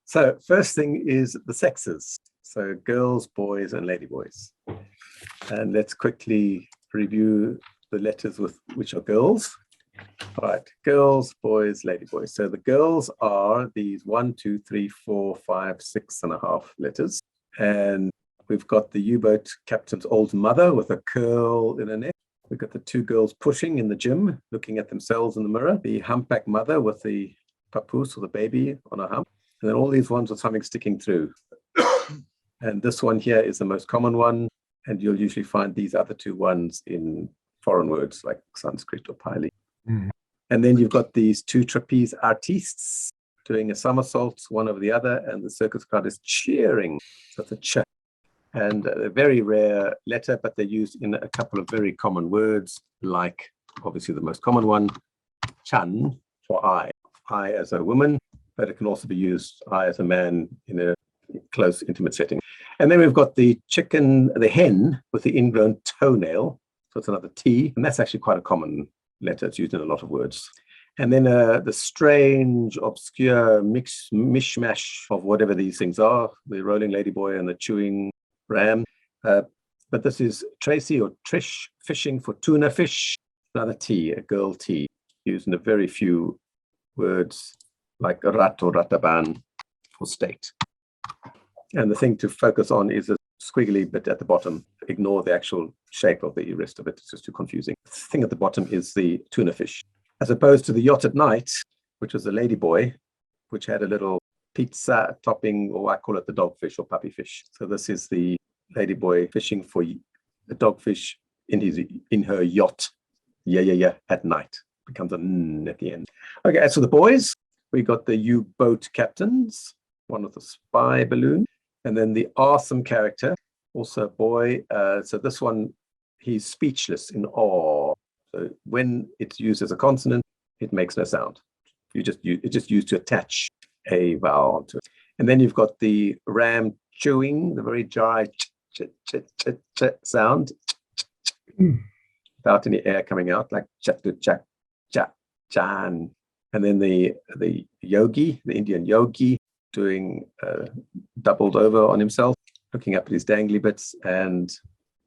So first thing is the sexes. So girls, boys, and ladyboys. And let's quickly review the letters with which are girls. All right, girls, boys, ladyboys. So the girls are these 1, 2, 3, 4, 5, 6.5 letters. And we've got the U-boat captain's old mother with a curl in her neck. We've got the two girls pushing in the gym, looking at themselves in the mirror. The humpback mother with the papoose or the baby on a hump. And then all these ones with something sticking through. And this one here is the most common one. And you'll usually find these other two ones in foreign words like Sanskrit or Pali. Mm. And then you've got these two trapeze artistes doing a somersault, one over the other, and the circus crowd is cheering. So it's a ch. And a very rare letter, but they're used in a couple of very common words, like obviously the most common one, chan for I as a woman, but it can also be used I as a man in a close, intimate setting. And then we've got the chicken, the hen with the ingrown toenail. So it's another T, and that's actually quite a common letter. It's used in a lot of words. And then the strange, obscure mishmash of whatever these things are, the rolling ladyboy and the chewing ram. But this is Tracy or Trish fishing for tuna fish. Another T, a girl T, used in a very few words like rat or rataban for state. And the thing to focus on is a squiggly bit at the bottom. Ignore the actual shape of the rest of it. It's just too confusing. The thing at the bottom is the tuna fish. As opposed to the yacht at night, which was the ladyboy, which had a little pizza topping, or I call it the dogfish or puppy fish. So this is the ladyboy fishing for the dogfish in her yacht. Yeah, at night. Becomes a n at the end. Okay, as for the boys, we got the U-boat captains, one with a spy balloon, and then the awesome character, also a boy. So this one, he's speechless in awe. So when it's used as a consonant, it makes no sound. It's just used to attach a vowel to it. And then you've got the ram chewing, the very dry ch sound, without any air coming out, like chak, chan. And then the yogi, the Indian yogi, doing doubled over on himself, looking up at his dangly bits, and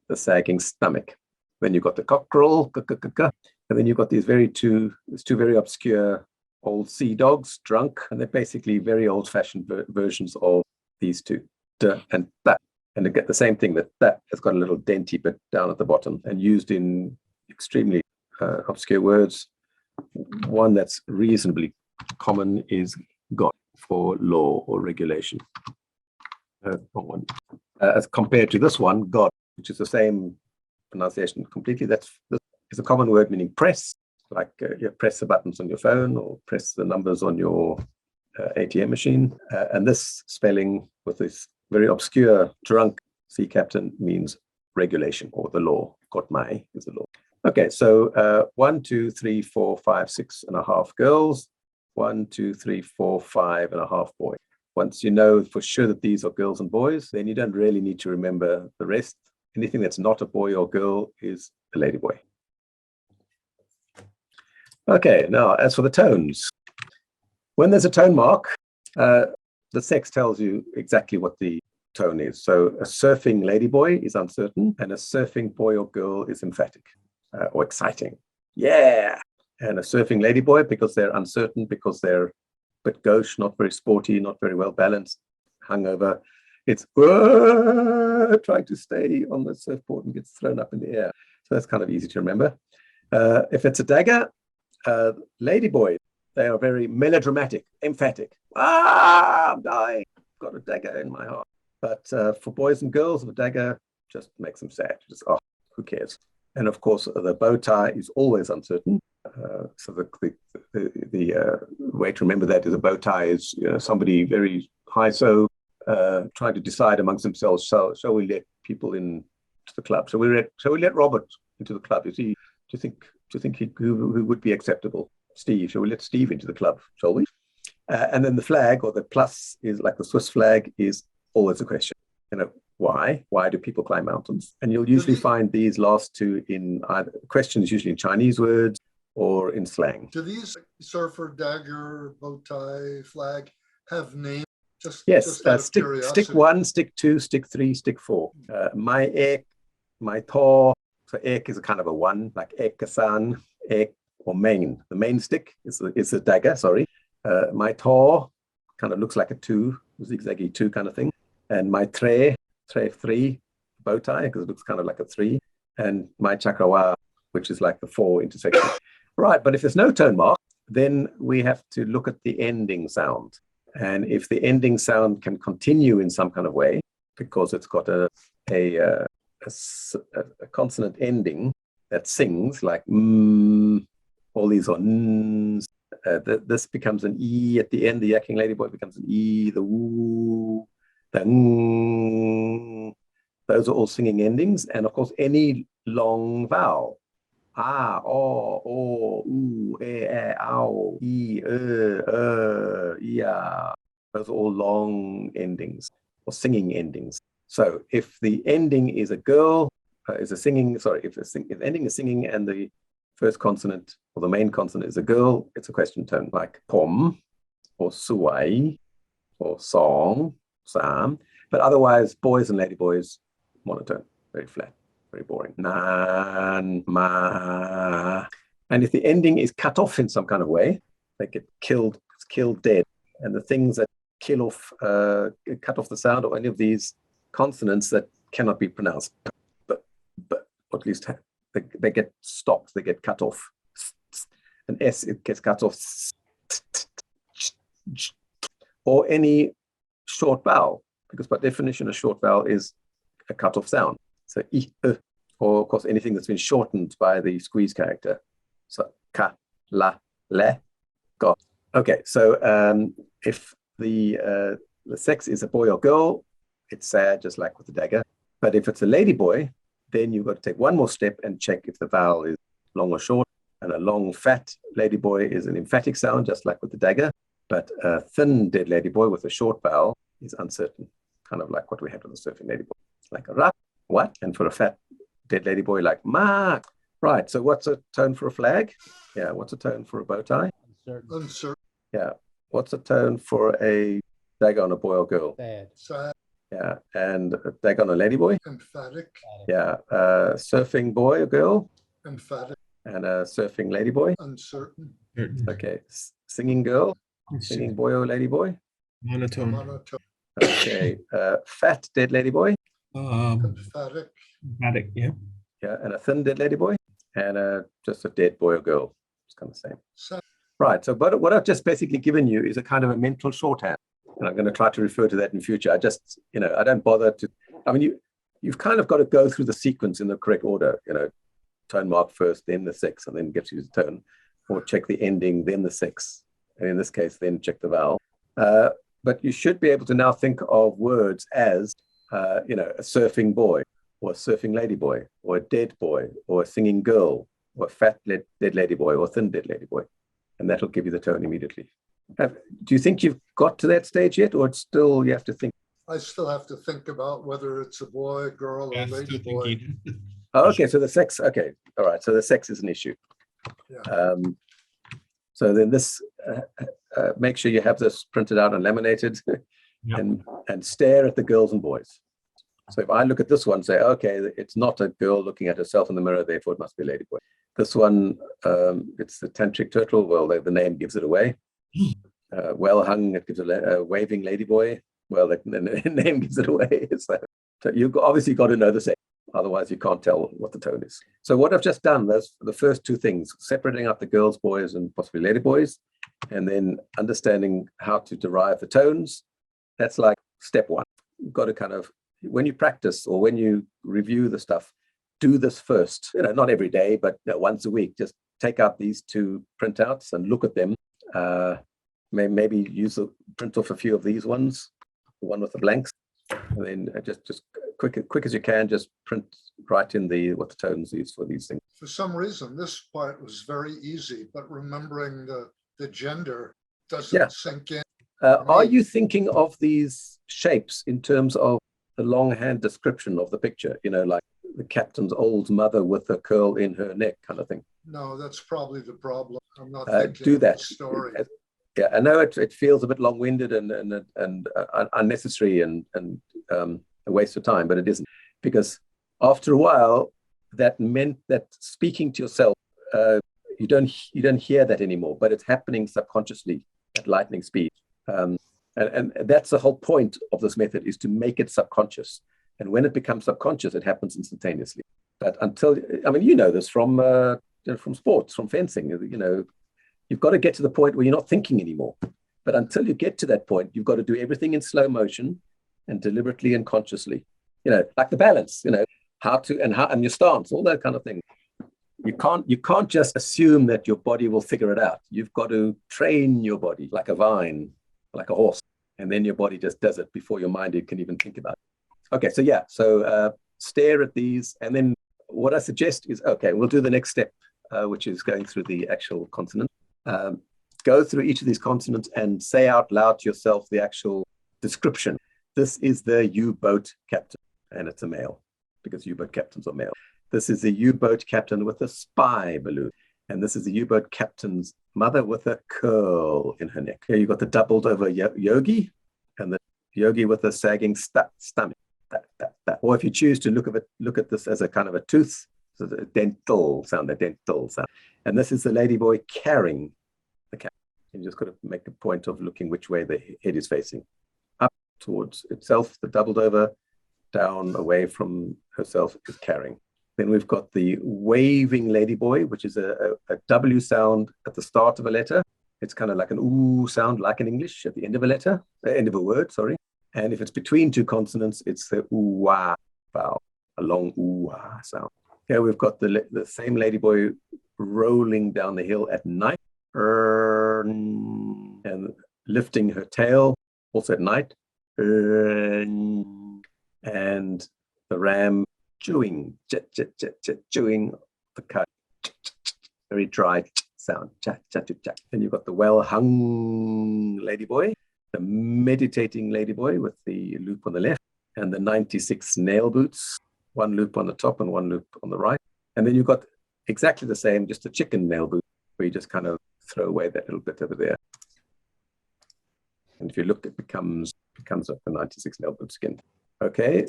the sagging stomach. Then you've got the cockerel, and then you've got these two very obscure old sea dogs, drunk, and they're basically very old-fashioned versions of these two, d and that. And they get the same thing, that has got a little denty bit down at the bottom and used in extremely obscure words. One that's reasonably common is got for law or regulation. Wrong one. As compared to this one, God, which is the same pronunciation completely. This is a common word meaning press, like you press the buttons on your phone or press the numbers on your ATM machine. And this spelling with this very obscure drunk sea captain means regulation or the law. Kot Mai is the law. Okay, so 1, 2, 3, 4, 5, 6.5 girls, 1, 2, 3, 4, 5.5 boys. Once you know for sure that these are girls and boys, then you don't really need to remember the rest. Anything that's not a boy or girl is a ladyboy. Okay, now as for the tones. When there's a tone mark, the sex tells you exactly what the tone is. So a surfing ladyboy is uncertain, and a surfing boy or girl is emphatic or exciting. Yeah! And a surfing ladyboy, because they're uncertain, because they're a bit gauche, not very sporty, not very well balanced, hungover. It's trying to stay on the surfboard and gets thrown up in the air. So that's kind of easy to remember. If it's a dagger, ladyboy, they are very melodramatic, emphatic. I'm dying. Got a dagger in my heart. But for boys and girls, the dagger just makes them sad. Just, who cares? And of course, the bow tie is always uncertain. So the way to remember that is a bow tie is somebody very high so trying to decide amongst themselves. So shall we let people into the club? Shall we let Robert into the club? Do you think who would be acceptable? Steve. Shall we let Steve into the club? Shall we? And then the flag or the plus is like the Swiss flag is always a question. Why? Why do people climb mountains? And you'll usually find these last two in either questions, usually in Chinese words or in slang. Do these surfer, dagger, bow tie, flag have names? Yes, stick 1, stick 2, stick 3, stick 4. My ek, my tor. So ek is a kind of a 1, like ekasan, ek, or main. The main stick is a dagger, sorry. My tor kind of looks like a 2, zigzaggy 2 kind of thing. And my tre 3, bow tie, because it looks kind of like a 3. And my chakrawa, which is like the 4 intersection. Right, but if there's no tone mark, then we have to look at the ending sound. And if the ending sound can continue in some kind of way, because it's got a consonant ending that sings like all these are n's, this becomes an e at the end. The yakking ladyboy becomes an e. The woo, the ng. Those are all singing endings, and of course any long vowel. Ah, oh, ooh, ow, yeah. Those are all long endings or singing endings. So if the ending is a girl, is a singing, sorry, if the ending is singing and the first consonant or the main consonant is a girl, it's a question tone like pom or suai or song, sam. But otherwise, boys and ladyboys, monotone, very flat. Very boring. Nan, ma. And if the ending is cut off in some kind of way, they get killed, it's killed dead. And the things that kill off, cut off the sound or any of these consonants that cannot be pronounced, but or at least they get stopped, they get cut off. An S, it gets cut off. Or any short vowel, because by definition, a short vowel is a cut off sound. So I, or of course anything that's been shortened by the squeeze character. So ka, la, le, go. Okay, so if the sex is a boy or girl, it's sad, just like with the dagger. But if it's a lady boy, then you've got to take one more step and check if the vowel is long or short. And a long, fat lady boy is an emphatic sound, just like with the dagger. But a thin, dead lady boy with a short vowel is uncertain, kind of like what we had with the surfing lady boy, like a rap. What? And for a fat dead lady boy like ma. Right. So what's a tone for a flag? Yeah. What's a tone for a bow tie? Uncertain. Yeah. What's a tone for a dagger on a boy or girl? Sad. Yeah. And a dagger on a lady boy? Emphatic. Yeah. Surfing boy or girl? Emphatic. And a surfing lady boy? Uncertain. Okay. Singing girl? Singing boy or lady boy? Monotone. Okay. Fat dead lady boy? Emphatic. Emphatic, yeah. Yeah, and a thin dead lady boy, and just a dead boy or girl. It's kind of the same. Sad. Right. So, but what I've just basically given you is a kind of a mental shorthand, and I'm going to try to refer to that in future. I just, I don't bother to. I mean, you've kind of got to go through the sequence in the correct order. Tone mark first, then the sex, and then get you the tone, or check the ending, then the sex, and in this case, then check the vowel. But you should be able to now think of words as a surfing boy, or a surfing lady boy, or a dead boy, or a singing girl, or a fat dead lady boy, or a thin dead lady boy. And that'll give you the tone immediately. Do you think you've got to that stage yet, or it's still you have to think? I still have to think about whether it's a boy, girl, or lady boy. Oh, okay, so the sex, okay, all right, so the sex is an issue. Yeah. So then this, make sure you have this printed out and laminated. Yep. and stare at the girls and boys. So if I look at this one, say, okay, it's not a girl looking at herself in the mirror, therefore it must be a lady boy. This one, it's the tantric turtle. Well, the name gives it away. Well hung, it gives a waving lady boy. Well, the name gives it away. So you've obviously got to know the sex. Otherwise, you can't tell what the tone is. So what I've just done, that's the first two things, separating out the girls, boys, and possibly lady boys, and then understanding how to derive the tones. That's like step one. You've got to kind of, when you practice or when you review the stuff, do this first. Not every day, but once a week. Just take out these two printouts and look at them. Maybe print off a few of these ones, the one with the blanks, and then just quick as you can, just write in what the tones is for these things. For some reason, this part was very easy, but remembering the gender doesn't sink in. Are you thinking of these shapes in terms of the longhand description of the picture? Like the captain's old mother with a curl in her neck kind of thing? No, that's probably the problem. I'm not thinking do of that. the story. Yeah, I know it feels a bit long-winded and unnecessary and a waste of time, but it isn't, because after a while, that meant that speaking to yourself, you don't hear that anymore, but it's happening subconsciously at lightning speed. And that's the whole point of this method, is to make it subconscious. And when it becomes subconscious, it happens instantaneously. But until, I mean, you know this from sports, from fencing, you've got to get to the point where you're not thinking anymore. But until you get to that point, you've got to do everything in slow motion and deliberately and consciously, like the balance, and your stance, all that kind of thing. You can't just assume that your body will figure it out. You've got to train your body like a vine, like a horse, and then your body just does it before your mind can even think about it. Okay, so stare at these, and then what I suggest is, okay, we'll do the next step, which is going through the actual consonant. Go through each of these consonants and say out loud to yourself the actual description. This is the U-boat captain, and it's a male, because U-boat captains are male. This is the U-boat captain with a spy balloon. And this is the U-boat captain's mother with a curl in her neck. Here you've got the doubled over yogi, and the yogi with a sagging stomach. That. Or if you choose to look at this as a kind of a tooth, so a dental sound. And this is the ladyboy carrying the cat. You just got to make a point of looking which way the head is facing. Up towards itself, the doubled over, down away from herself is carrying. Then we've got the waving ladyboy, which is a W sound at the start of a letter. It's kind of like an ooh sound, like in English, at the end of a letter, end of a word, sorry. And if it's between two consonants, it's the ooh-wah vowel, a long ooh-wah sound. Here we've got the same ladyboy rolling down the hill at night, and lifting her tail, also at night, and the ram chewing, chewing the cud, very dry sound, and you've got the well-hung ladyboy, the meditating ladyboy with the loop on the left, and the 96 nail boots, one loop on the top and one loop on the right. And then you've got exactly the same, just a chicken nail boot, where you just kind of throw away that little bit over there. And if you look, it becomes up the 96 nail boots again. Okay,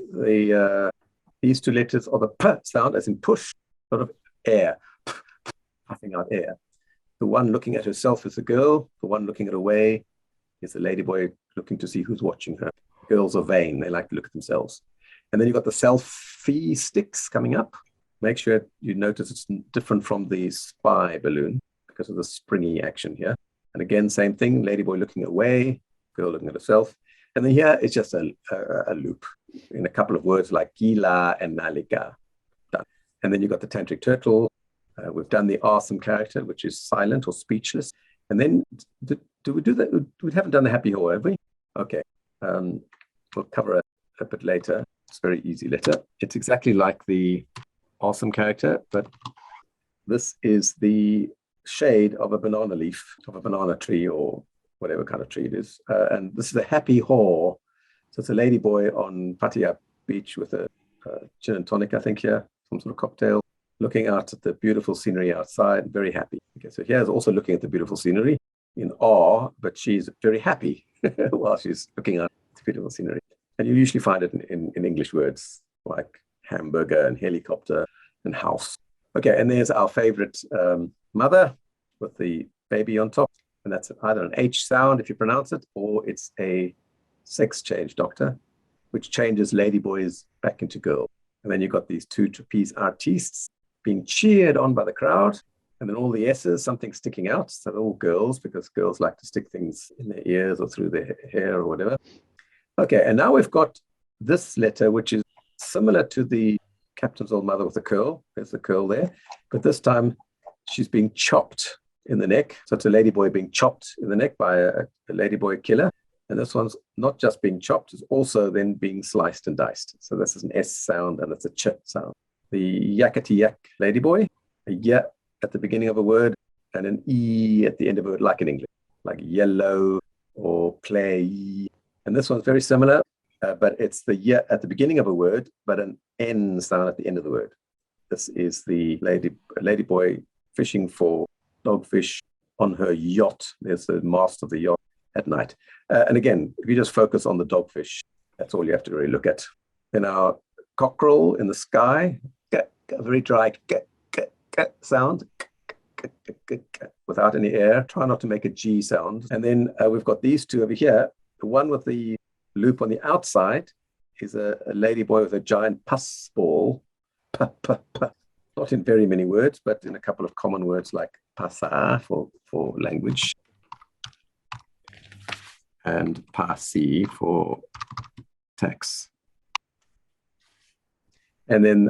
these two letters are the P sound, as in push, sort of air, puffing out air. The one looking at herself is the girl. The one looking away is the ladyboy looking to see who's watching her. Girls are vain. They like to look at themselves. And then you've got the selfie sticks coming up. Make sure you notice it's different from the spy balloon because of the springy action here. And again, same thing, ladyboy looking away, girl looking at herself. And then here it's just a loop in a couple of words like gila and nalika. Done. And then you've got the tantric turtle. We've done the awesome character, which is silent or speechless. And then do we do that? We haven't done the happy whore, have we? Okay. We'll cover it a bit later. It's a very easy letter. It's exactly like the awesome character, but this is the shade of a banana leaf, of a banana tree, or whatever kind of tree it is. And this is a happy whore. So it's a ladyboy on Pattaya Beach with a gin and tonic, I think, here, some sort of cocktail, looking out at the beautiful scenery outside, very happy. Okay, so here's also looking at the beautiful scenery in awe, but she's very happy while she's looking out at the beautiful scenery. And you usually find it in English words like hamburger and helicopter and house. Okay, and there's our favorite mother with the baby on top. And that's either an H sound if you pronounce it, or it's a sex change doctor, which changes ladyboys back into girls. And then you've got these two trapeze artistes being cheered on by the crowd. And then all the S's, something sticking out. So they're all girls, because girls like to stick things in their ears or through their hair or whatever. Okay, and now we've got this letter, which is similar to the captain's old mother with the curl. There's the curl there. But this time she's being chopped in the neck. So it's a ladyboy being chopped in the neck by a ladyboy killer. And this one's not just being chopped, it's also then being sliced and diced. So this is an S sound and it's a ch sound. The yakety yak ladyboy, a ya at the beginning of a word and an E at the end of a word, like in English, like yellow or play. And this one's very similar, but it's the ya at the beginning of a word, but an N sound at the end of the word. This is the ladyboy fishing for dogfish on her yacht. There's the mast of the yacht at night. And again, if you just focus on the dogfish, that's all you have to really look at. In our cockerel in the sky, a very dry sound, without any air. Try not to make a G sound. And then we've got these two over here. The one with the loop on the outside is a ladyboy with a giant pus ball. Not in very many words, but in a couple of common words like pasa for language, and pasi for tax. And then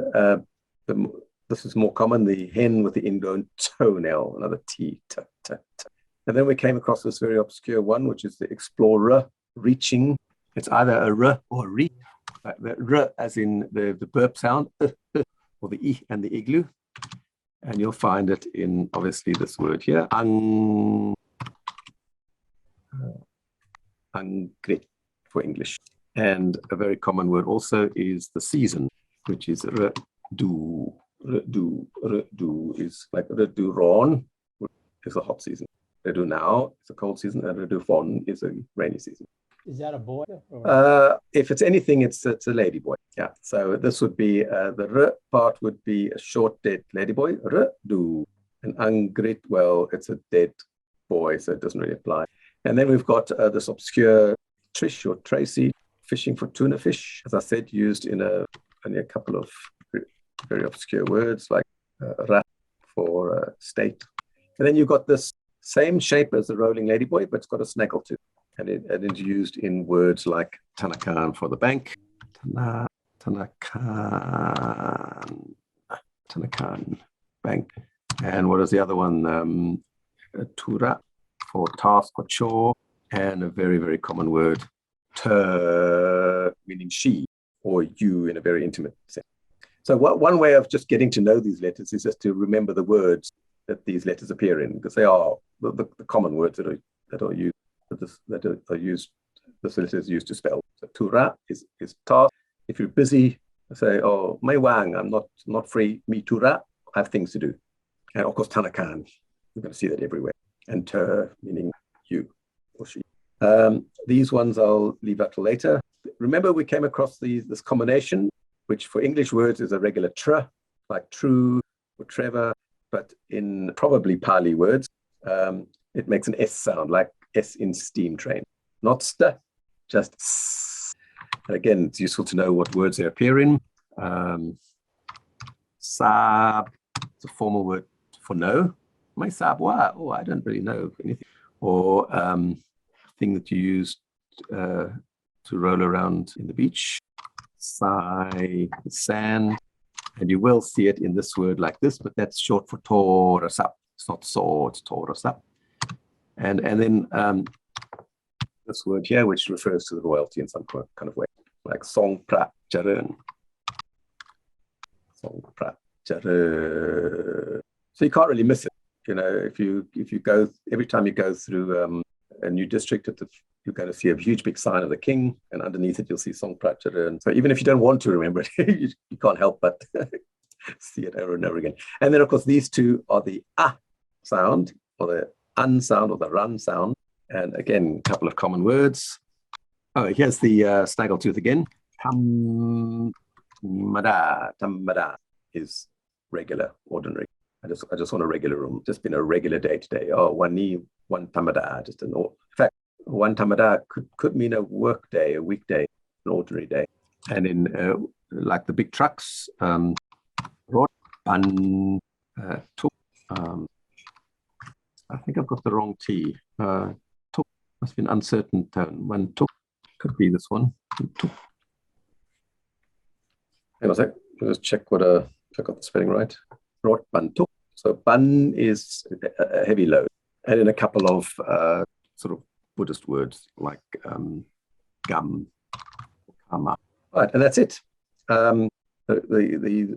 this is more common, the hen with the ingrown toenail, another T. And then we came across this very obscure one, which is the explorer, reaching. It's either a R or a re. The R as in the burp sound, or the I and the igloo. And you'll find it in, obviously, this word here, angret for English. And a very common word also is the season, which is redu. Redu is like redu ron is a hot season. Redu now is a cold season, and redu von is a rainy season. Is that a boy? Or? If it's anything, it's a lady boy. Yeah. So this would be the r part would be a short dead lady boy. Redu. And angrit, well, it's a dead boy, so it doesn't really apply. And then we've got this obscure Trish or Tracy fishing for tuna fish, as I said, used in only a couple of very obscure words like rat for state. And then you've got this same shape as the rolling ladyboy, but it's got a snaggle too. And it's used in words like Tanakan for the bank, Tanakan bank. And what is the other one? Tura for task or chore, and a very, very common word, ter, meaning she or you in a very intimate sense. So one way of just getting to know these letters is just to remember the words that these letters appear in, because they are the common words that are used. That are used, this letter is used to spell. So tura is task. If you're busy, say, oh, may wang, I'm not free, me tura, I have things to do. And of course, tanakan, you're going to see that everywhere. And ter, meaning you or she. These ones I'll leave out till later. Remember, we came across this combination, which for English words is a regular tr, like true or Trevor, but in probably Pali words, it makes an S sound, like S in steam train. Not st, just s. And again, it's useful to know what words they appear in. Sab, it's a formal word for no. My sab, wow, oh, I don't really know anything. Or thing that you use to roll around in the beach. Sai, sand. And you will see it in this word like this, but that's short for torasap. It's not so, it's torasap. And then this word here, which refers to the royalty in some kind of way, like song pra jaran. Song pra jaran. So you can't really miss it. You know, if you go, every time you go through a new district, you're going to see a huge big sign of the king, and underneath it you'll see Song Prat Jaran. So even if you don't want to remember it, you can't help but see it over and over again. And then of course these two are the ah sound, or the un sound, or the run sound. And again, a couple of common words. Oh, here's the snaggletooth again. Tamada is regular, ordinary. I just want a regular room, just been a regular day today. Oh, one tamada, just in fact, one tamada could mean a work day, a weekday, an ordinary day. And in like the big trucks, I think I've got the wrong T. Tuk must be an uncertain tone. One tuk could be this one. Tuk. Hang on a sec. Let's check what I got the spelling right. Rot ban tuk. So ban is a heavy load, and in a couple of sort of Buddhist words like gam, kama. Right, and that's it. The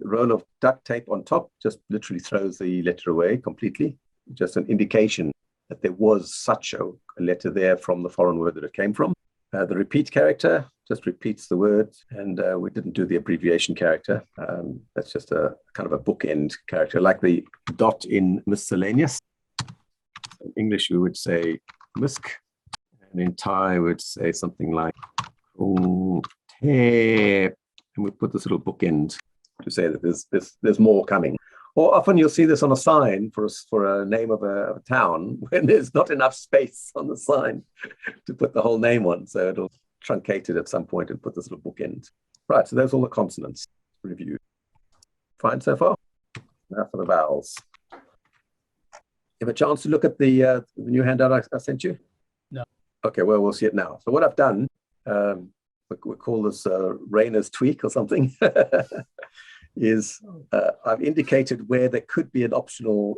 roll of duct tape on top just literally throws the letter away completely. Just an indication that there was such a letter there from the foreign word that it came from. The repeat character just repeats the word, and we didn't do the abbreviation character. That's just a kind of a bookend character, like the dot in miscellaneous. In English, we would say musk. And in Thai, we would say something like and we put this little bookend to say that there's more coming. Or often you'll see this on a sign for a name of a town when there's not enough space on the sign to put the whole name on. So it'll truncate it at some point and put this little bookend. Right, so those are all the consonants reviewed. Fine so far? Now for the vowels. You have a chance to look at the new handout I sent you? No. Okay, well, we'll see it now. So what I've done, we call this Rayner's tweak or something, is I've indicated where there could be an optional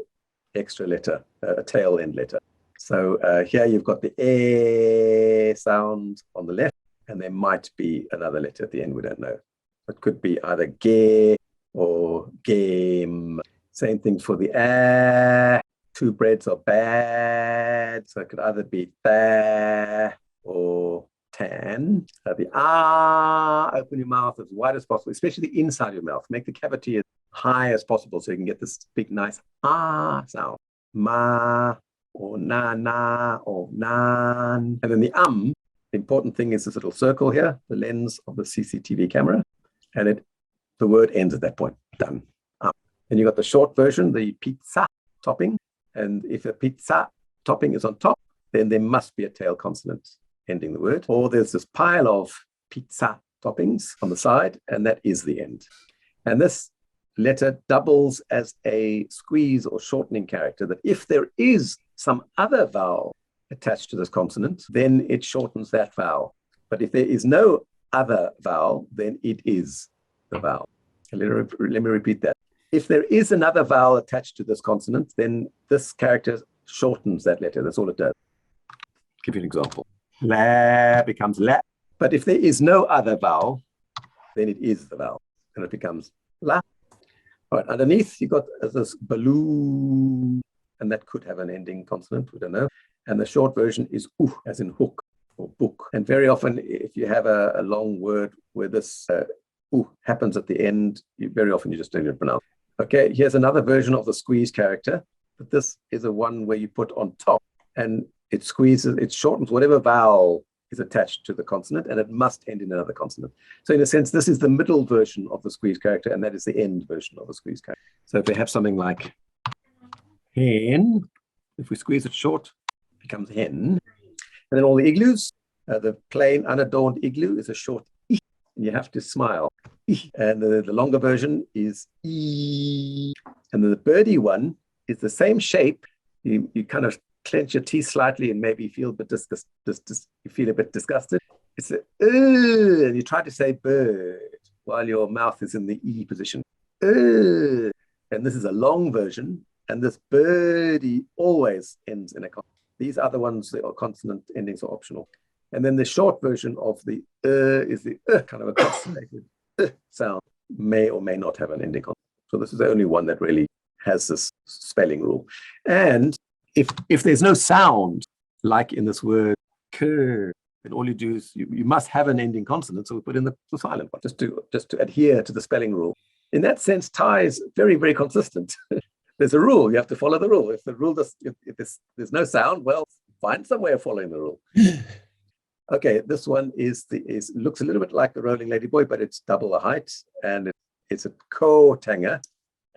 extra letter, a tail end letter. So here you've got the A sound on the left, and there might be another letter at the end, we don't know. It could be either ge or game. Same thing for the A. Two breads are bad, so it could either be tha or tan. The ah, open your mouth as wide as possible, especially inside your mouth. Make the cavity as high as possible so you can get this big, nice ah sound. Ma or na or nan. And then the the important thing is this little circle here, the lens of the CCTV camera, and the word ends at that point. Done. And you got the short version, the pizza topping. And if a pizza topping is on top, then there must be a tail consonant ending the word. Or there's this pile of pizza toppings on the side, and that is the end. And this letter doubles as a squeeze or shortening character, that if there is some other vowel attached to this consonant, then it shortens that vowel. But if there is no other vowel, then it is the vowel. Let me repeat that. If there is another vowel attached to this consonant, then this character shortens that letter. That's all it does. I'll give you an example. La becomes la. But if there is no other vowel, then it is the vowel, and it becomes la. All right, underneath, you've got this baloo, and that could have an ending consonant, we don't know. And the short version is as in hook or book. And very often, if you have a long word where this happens at the end, very often you just don't even pronounce. Okay, here's another version of the squeeze character, but this is a one where you put on top, and it squeezes, it shortens whatever vowel is attached to the consonant, and it must end in another consonant. So in a sense, this is the middle version of the squeeze character, and that is the end version of the squeeze character. So if we have something like hen, if we squeeze it short, it becomes hen. And then all the igloos, the plain unadorned igloo is a short I, and you have to smile. And the longer version is E. And then the birdie one is the same shape. You kind of clench your teeth slightly and maybe feel a bit disgusted. It's and you try to say bird while your mouth is in the E position. And this is a long version, and this birdie always ends in a consonant. These other ones, the consonant endings are optional. And then the short version of the is the kind of a consonanted sound, may or may not have an ending consonant. So this is the only one that really has this spelling rule. And if there's no sound, like in this word cur, then all you do is you must have an ending consonant, so we put in the silent one, just to adhere to the spelling rule. In that sense, Thai is very, very consistent. There's a rule, you have to follow the rule. If the rule if there's no sound, well, find some way of following the rule. Okay, this one looks a little bit like the rolling ladyboy, but it's double the height, and it's a ko-tanger.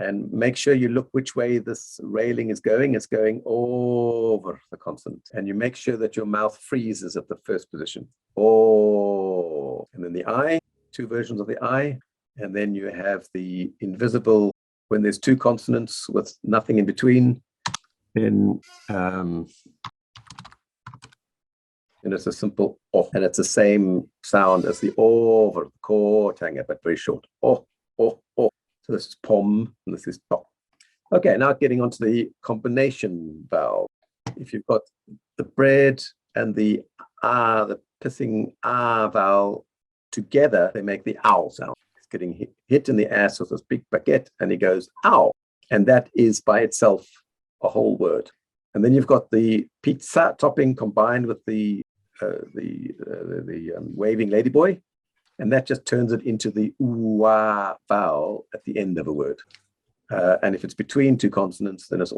And make sure you look which way this railing is going. It's going over the consonant. And you make sure that your mouth freezes at the first position. Oh, and then the I, two versions of the I. And then you have the invisible, when there's two consonants with nothing in between, then and it's a simple oh, and it's the same sound as the over the ko-tanger, but very short. Oh. So this is pom, and this is pop. Okay, now getting onto the combination vowel. If you've got the bread and the pissing vowel together, they make the ow sound. It's getting hit in the ass with this big baguette, and he goes ow, and that is by itself a whole word. And then you've got the pizza topping combined with the waving ladyboy, and that just turns it into the ooh-ah vowel at the end of a word. And if it's between two consonants, then it's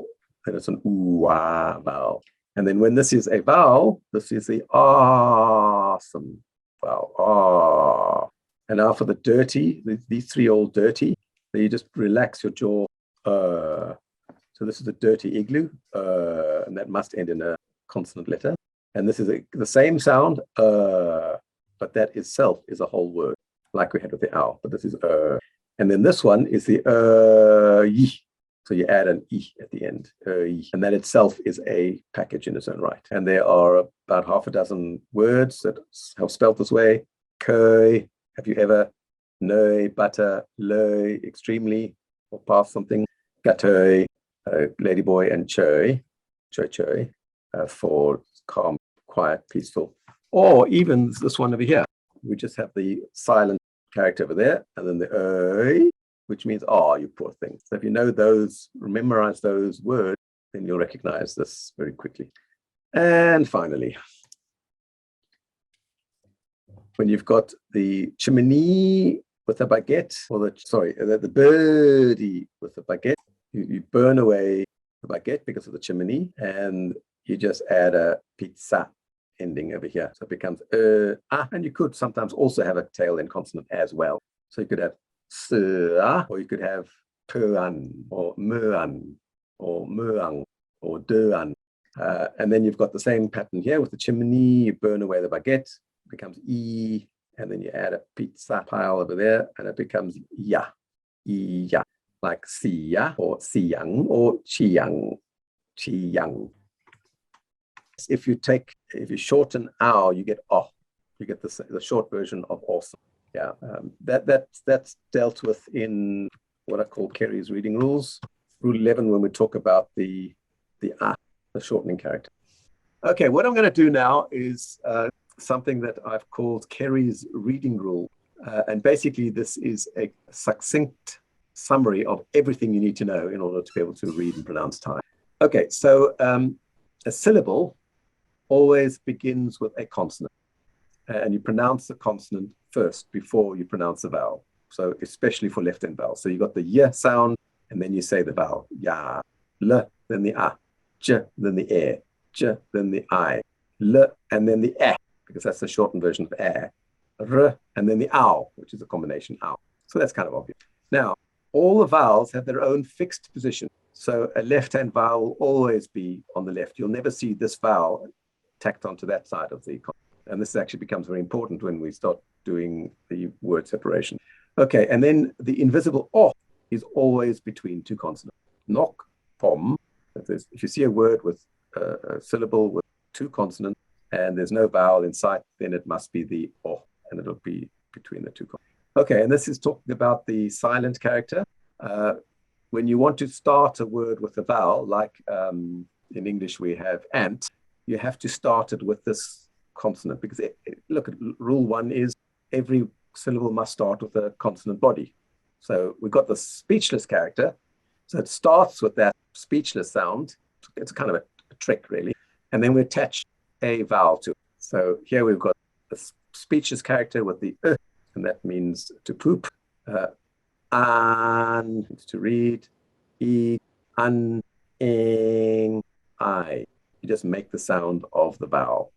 then it's an ooh-ah vowel. And then when this is a vowel, this is the awesome vowel. Ah. And now for the dirty, these three all dirty, then you just relax your jaw. So this is a dirty igloo, and that must end in a consonant letter. And this is the same sound, but that itself is a whole word, like we had with the owl. But this is and then this one is the yi. So you add an e at the end, and that itself is a package in its own right. And there are about half a dozen words that are spelled this way. Köy, have you ever? No, butter, lo, extremely, or past something. Gatöy, ladyboy, and chöy, chöy, for calm, quiet, peaceful. Or even this one over here. We just have the silent character over there, and then the which means, oh, you poor thing. So if you know those, memorize those words, then you'll recognize this very quickly. And finally, when you've got the chimney with a baguette, or the birdie with a baguette, you burn away the baguette because of the chimney, and you just add a pizza ending over here. So it becomes and you could sometimes also have a tail end consonant as well. So you could have or you could have pöan, or möan, or möang, or döan. And then you've got the same pattern here with the chimney. You burn away the baguette, it becomes e, and then you add a pizza pile over there, and it becomes ya, ya, like siya, or siyang, or chiyang, chiyang. If you shorten ow, you get oh. You get the short version of awesome. Yeah, that's dealt with in what I call Kerry's reading rules. Rule 11, when we talk about the shortening character. Okay, what I'm going to do now is something that I've called Kerry's reading rule. And basically, this is a succinct summary of everything you need to know in order to be able to read and pronounce Thai. Okay, so a syllable always begins with a consonant. And you pronounce the consonant first before you pronounce the vowel. So especially for left-hand vowels. So you got the y sound, and then you say the vowel. Ya, l, then the a, j, then the e, j, then the I, l, and then the e, because that's the shortened version of e, r, and then the ow, which is a combination ow. So that's kind of obvious. Now, all the vowels have their own fixed position. So a left-hand vowel will always be on the left. You'll never see this vowel tacked onto that side of the consonant. And this actually becomes very important when we start doing the word separation. Okay, and then the invisible o is always between two consonants. Nok, pom. If you see a word with a syllable with two consonants and there's no vowel in sight, then it must be the o, and it'll be between the two consonants. Okay, and this is talking about the silent character. When you want to start a word with a vowel, like in English we have ant, you have to start it with this consonant, because look at rule 1 is every syllable must start with a consonant body. So we've got the speechless character, so it starts with that speechless sound. It's kind of a trick, really, and then we attach a vowel to it. So here we've got the speechless character with the and that means to poop, an to read, e, an, ing, I. You just make the sound of the vowel.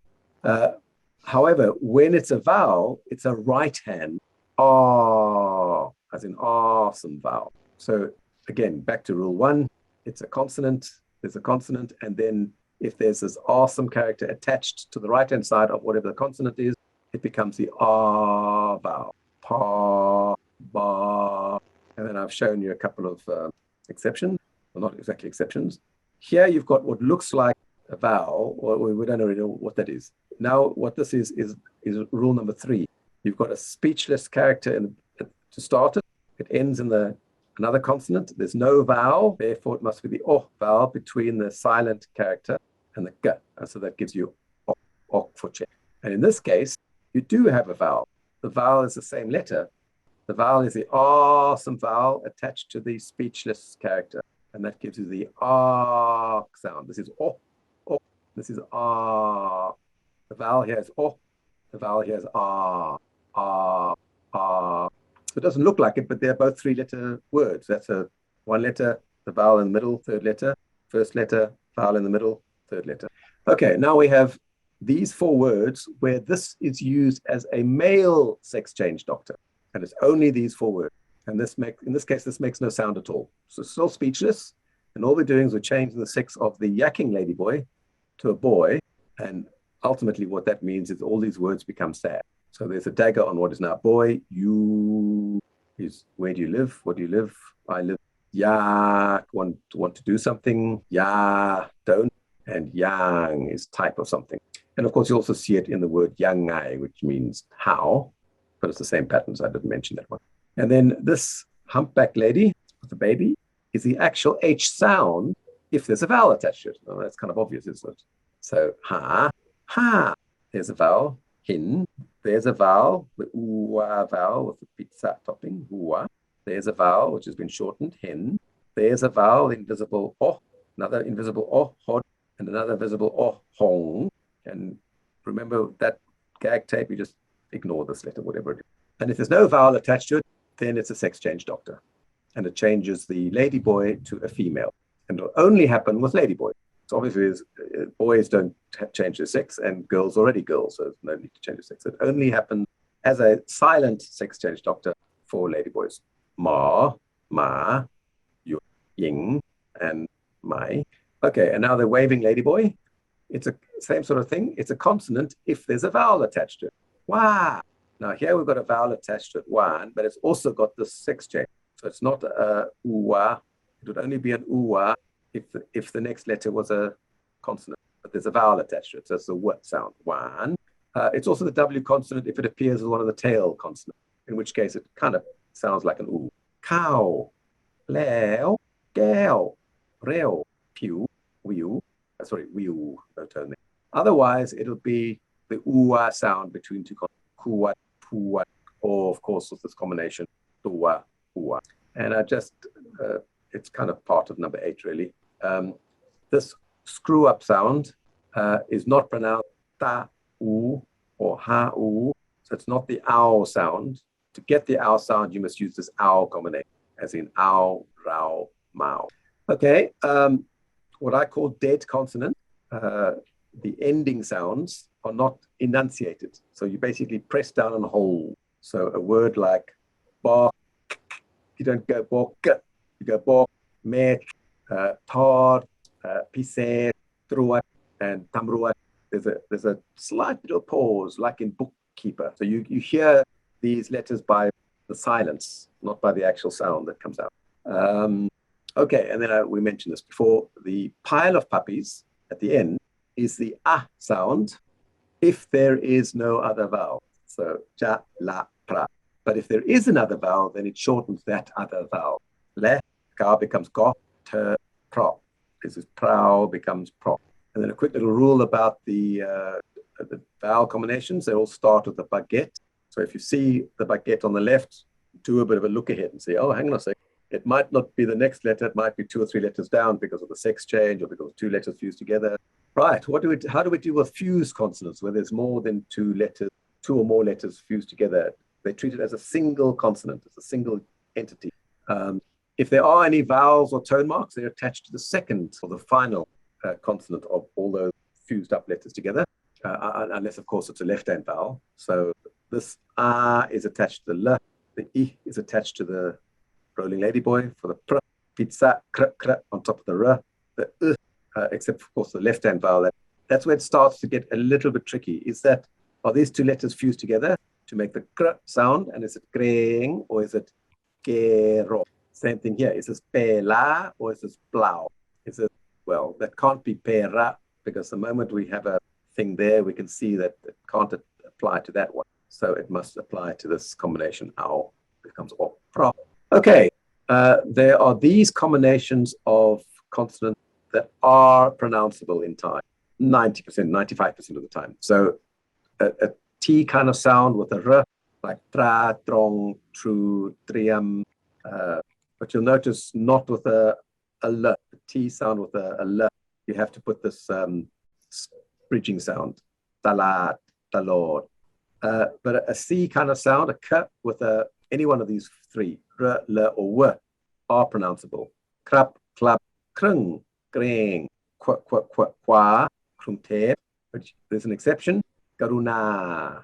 However, when it's a vowel, it's a right hand ah, as in awesome vowel. So again, back to rule 1, it's a consonant, there's a consonant, and then if there's this awesome character attached to the right hand side of whatever the consonant is, it becomes the ah vowel. Pa, ba. And then I've shown you a couple of exceptions, well, not exactly exceptions. Here you've got what looks like a vowel, or we don't really know what that is. Now, what this is rule number 3. You've got a speechless character to start it. It ends in another consonant. There's no vowel, therefore it must be the o vowel between the silent character and the g. And so that gives you ok for check. And in this case, you do have a vowel. The vowel is the same letter. The vowel is the awesome vowel attached to the speechless character, and that gives you the ah sound. This is o. This is ah. The vowel here is oh. The vowel here is ah, ah, ah. So it doesn't look like it, but they're both 3-letter words. That's a 1 letter, the vowel in the middle, 3rd letter, first letter, vowel in the middle, third letter. Okay, now we have these 4 words where this is used as a male sex change doctor. And it's only these 4 words. And in this case, this makes no sound at all. So it's still speechless. And all we're doing is we're changing the sex of the yakking ladyboy to a boy. And ultimately what that means is all these words become sad. So there's a dagger on what is now boy. You is where do you live? What do you live? I live. Ya, want to do something. Ya, don't. And yang is type of something. And of course, you also see it in the word yangai, which means how, but it's the same pattern, so I didn't mention that one. And then this humpback lady with the baby is the actual H sound if there's a vowel attached to it. Well, that's kind of obvious, isn't it? So ha, there's a vowel. Hin, there's a vowel, the uwa vowel with the pizza topping, uwa. There's a vowel which has been shortened, hin. There's a vowel, invisible oh, another invisible oh, hod, and another visible oh, hong. And remember that gag tape, you just ignore this letter, whatever it is. And if there's no vowel attached to it, then it's a sex change doctor. And it changes the ladyboy to a female. And it'll only happen with ladyboy. So obviously, boys don't change their sex, and girls already girls, so there's no need to change their sex. It only happens as a silent sex change doctor for ladyboys. Ma, yu, ying, and mai. Okay, and now the waving ladyboy. It's a same sort of thing. It's a consonant if there's a vowel attached to it. Wa. Now here we've got a vowel attached to it, wan, but it's also got this sex change. So it's not a uwa. It would only be an uwa if the next letter was a consonant, but there's a vowel attached to it. So it's the w sound, wan. It's also the W consonant if it appears as one of the tail consonants, in which case it kind of sounds like an u. Cow, leo, gao, reo, pew, wiu. Sorry, wiu, no tone there. Otherwise, it'll be the uwa sound between 2 consonants, kuwa, puwa, or of course with this combination, tuwa, uwa. And it's kind of part of number 8, really. This screw-up sound is not pronounced ta-u or ha-u, so it's not the ow sound. To get the ow sound, you must use this ow combination, as in ow, rao, mao. Okay, what I call dead consonant, the ending sounds are not enunciated. So you basically press down and hold. So a word like bark, you don't go bark, you go bark, met, tar, pise, truat, and tamruat. There's a slight little pause, like in bookkeeper. So you hear these letters by the silence, not by the actual sound that comes out. Okay, and then we mentioned this before. The pile of puppies at the end is the ah sound if there is no other vowel. So ja, la, pra. But if there is another vowel, then it shortens that other vowel. Le, ka becomes go, te, pro. This is prow becomes pro. And then a quick little rule about the vowel combinations. They all start with the baguette. So if you see the baguette on the left, do a bit of a look ahead and say, oh, hang on a second. It might not be the next letter. It might be 2 or 3 letters down because of the sex change or because of 2 letters fused together. Right. How do we deal with fused consonants where there's more than 2 letters, 2 or more letters fused together? They treat it as a single consonant, as a single entity. If there are any vowels or tone marks, they're attached to the second or the final consonant of all those fused up letters together, unless, of course, it's a left-hand vowel. So this ah is attached to the l, the I is attached to the rolling ladyboy for the pr, pizza, kr, kr on top of the r, the except, of course, the left-hand vowel. That's where it starts to get a little bit tricky. Are these 2 letters fused together to make the kr sound? And is it kreng or is it kero? Same thing here. Is this pela or is this plau? Well, that can't be pera because the moment we have a thing there, we can see that it can't apply to that one. So it must apply to this combination ow, becomes o, pro. Okay, there are these combinations of consonants that are pronounceable in time, 90%, 95% of the time. So a T kind of sound with a R, like tra, trong, tru, triam, but you'll notice not with a L, a T sound with a L. You have to put this bridging sound, talat, talor. But a C kind of sound, a K with any one of these 3, R, L, or W, are pronounceable. Krap, klap, krung, Greng, Kwa, Krungtep, which there's an exception. Karuna,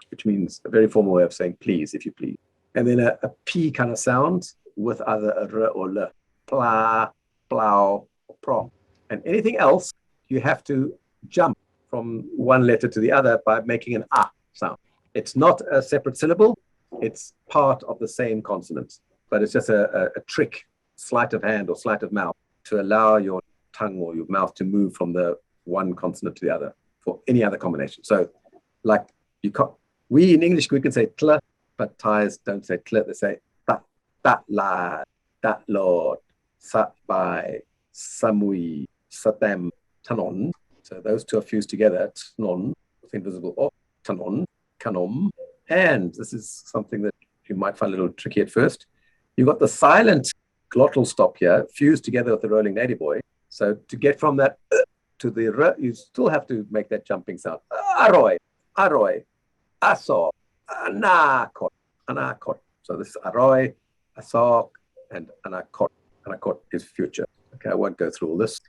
which means a very formal way of saying please, if you please. And then a P kind of sound with either a R or L. Pla, plow, or pro. And anything else, you have to jump from one letter to the other by making an A sound. It's not a separate syllable. It's part of the same consonant, but it's just a trick, sleight of hand or sleight of mouth to allow your tongue or your mouth to move from the one consonant to the other for any other combination. So like you can't, we in English, we can say tl, but Thais don't say tl, they say that la, that lord, sat by, samui, satem, tanon. So those two are fused together, tnon, with invisible o, tanon, kanom. And this is something that you might find a little tricky at first. You've got the silent glottal stop here, fused together with the rolling ladyboy. So to get from that to the r, you still have to make that jumping sound. Aroy, aroy, aso, anakot, anakot. So this is aroy, asok, and anakot. Anakot is future. Okay, I won't go through all this,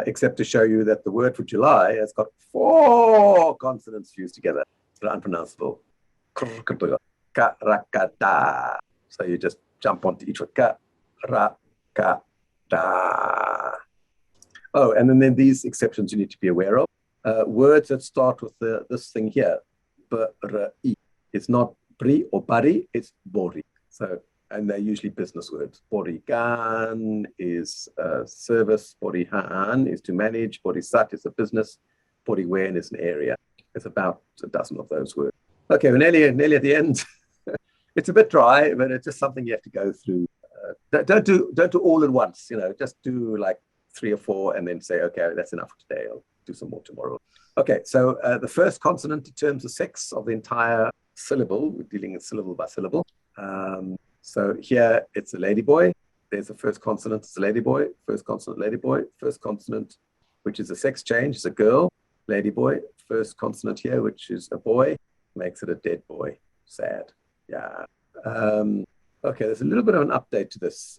except to show you that the word for July has got 4 consonants fused together that are unpronounceable. Karakada. So you just jump onto each one. Karakada. Oh, and then these exceptions you need to be aware of. Words that start with this thing here. B-r-i. It's not bri or bari, it's bori. So, and they're usually business words. Borigan is service. Borihan is to manage. Borisat is a business. Boriwen is an area. It's about a dozen of those words. Okay, we're nearly at the end. It's a bit dry, but it's just something you have to go through. Don't do all at once. Just do like 3 or 4, and then say, okay, that's enough for today. I'll do some more tomorrow. Okay, so the first consonant determines the sex of the entire syllable. We're dealing with syllable by syllable. So here it's a ladyboy. There's the first consonant, it's a ladyboy. First consonant, ladyboy. First consonant, which is a sex change, is a girl. Ladyboy. First consonant here, which is a boy, makes it a dead boy. Sad. Yeah. Okay, there's a little bit of an update to this.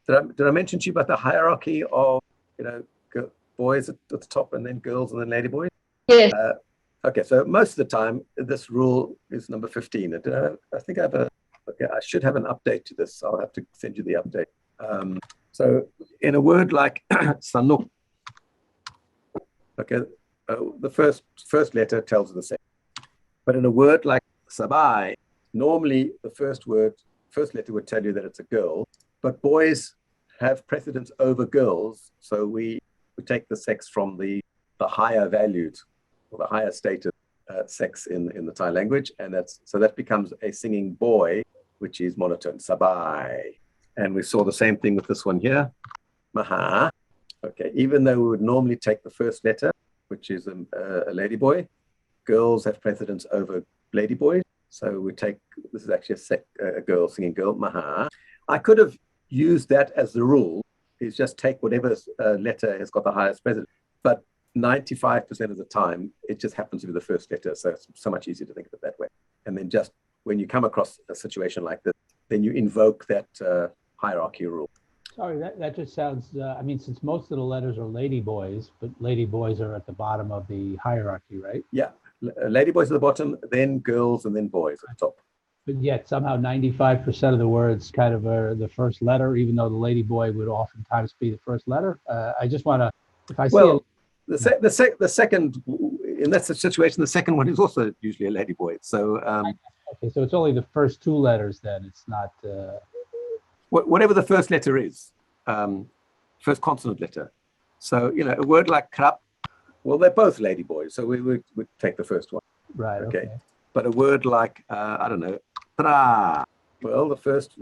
Did I mention to you about the hierarchy of, boys at the top and then girls and then ladyboys? Yes. Okay, so most of the time, this rule is number 15. I think I should have an update to this. I'll have to send you the update. So in a word like sanuk, okay, the first letter tells the same. But in a word like sabai, normally the first letter would tell you that it's a girl, but boys have precedence over girls. So we take the sex from the higher valued or the higher stated sex in the Thai language. And that becomes a singing boy, which is monotone, sabai. And we saw the same thing with this one here, maha. Okay, even though we would normally take the first letter, which is a ladyboy, girls have precedence over ladyboys. So we take, this is actually a girl singing girl, maha. I could have used that as the rule, is just take whatever letter has got the highest precedence. But 95% of the time, it just happens to be the first letter. So it's so much easier to think of it that way. And then just when you come across a situation like this, then you invoke that hierarchy rule. Sorry, that just sounds, since most of the letters are ladyboys, but ladyboys are at the bottom of the hierarchy, right? Yeah, ladyboys at the bottom, then girls, and then boys at the top. But yet somehow 95% of the words kind of are the first letter, even though the ladyboy would oftentimes be the first letter. I just want to, if I see the second, in that situation, the second one is also usually a ladyboy. So okay, so it's only the first 2 letters then. It's not whatever the first letter is, first consonant letter. So a word like krap, well, they're both ladyboys, so we would take the first one. Right. Okay. But a word like I don't know, tra. Well, the first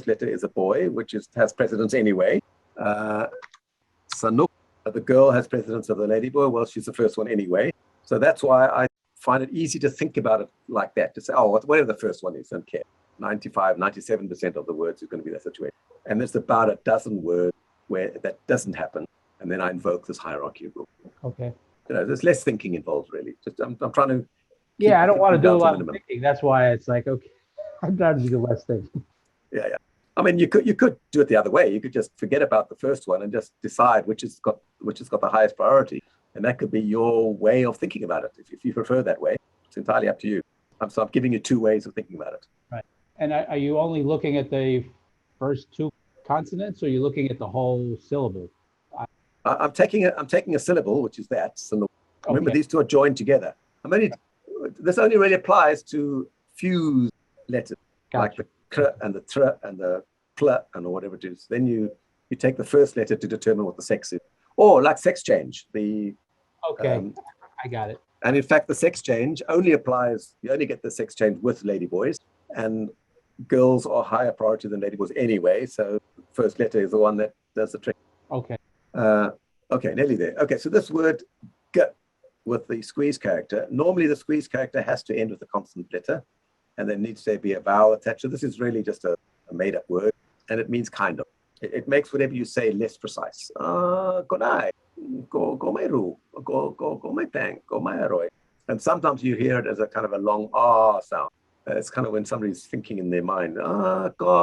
letter is a boy, which has precedence anyway. Sanuk, the girl has precedence of the ladyboy. Well, she's the first one anyway. So that's why I find it easy to think about it like that, to say, whatever the first one is, don't care. 97% of the words is going to be that situation. And there's about a dozen words where that doesn't happen. And then I invoke this hierarchy rule. Okay. There's less thinking involved, really. Just I'm trying to. Yeah, I don't want to do a lot of thinking. That's why it's like, okay, I'm trying to do less thinking. Yeah. I mean, you could do it the other way. You could just forget about the first one and just decide which has got the highest priority, and that could be your way of thinking about it. If you prefer that way, it's entirely up to you. So I'm giving you two ways of thinking about it. Right. And are you only looking at the first two consonants, or are you looking at the whole syllable? I'm taking a syllable, which is that. So remember, these two are joined together. This only really applies to fused letters, like the kr and the tr and the pl and whatever it is. Then you take the first letter to determine what the sex is, or like sex change. I got it. And in fact, the sex change only applies. You only get the sex change with ladyboys, and girls are higher priority than ladyboys anyway. So first letter is the one that does the trick. Okay. Okay, nearly there. Okay, so this word g with the squeeze character, normally the squeeze character has to end with a consonant letter, and there needs to be a vowel attached. So this is really just a made-up word, and it means kind of. It makes whatever you say less precise. Konai, go meru, go mai pang, go mai aroi. And sometimes you hear it as a kind of a long ah sound. It's kind of when somebody's thinking in their mind, go